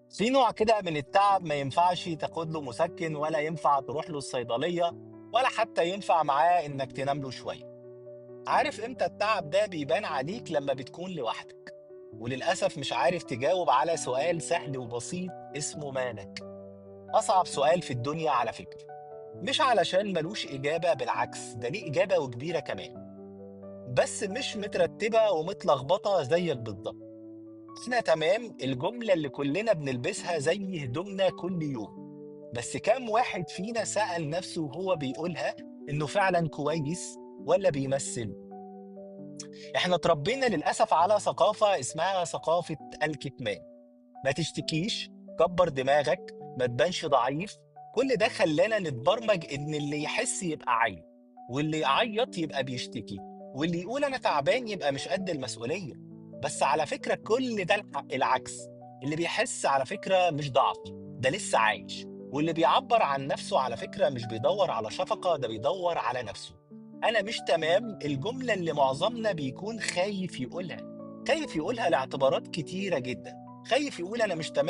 في نوع كده من التعب ما ينفعش تاخد له مسكن ولا ينفع تروح له الصيدلية ولا حتى ينفع معاه إنك تنام له شوية. عارف إمتى التعب ده بيبان عليك؟ لما بتكون لوحدك وللأسف مش عارف تجاوب على سؤال سهل وبسيط اسمه مالك. أصعب سؤال في الدنيا على فكرة، مش علشان ملوش إجابة، بالعكس ده ليه إجابة وكبيرة كمان، بس مش مترتبة ومتلخبطة زيك بالظبط. احنا تمام، الجملة اللي كلنا بنلبسها زي هدومنا كل يوم، بس كام واحد فينا سأل نفسه وهو بيقولها إنه فعلا كويس ولا بيمثل؟ احنا اتربينا للأسف على ثقافة اسمها ثقافة الكتمان. ما تشتكيش، كبر دماغك، ما تبانش ضعيف. كل ده خلانا نتبرمج إن اللي يحس يبقى عيل، واللي يعيط يبقى بيشتكي، واللي يقول أنا تعبان يبقى مش قد المسؤولية. بس على فكرة كل ده العكس. اللي بيحس على فكرة مش ضعف، ده لسه عايش. واللي بيعبر عن نفسه على فكرة مش بيدور على شفقة، ده بيدور على نفسه. أنا مش تمام الجملة اللي معظمنا بيكون خايف يقولها. خايف يقولها لاعتبارات كتيرة جدا. خايف يقول أنا مش تمام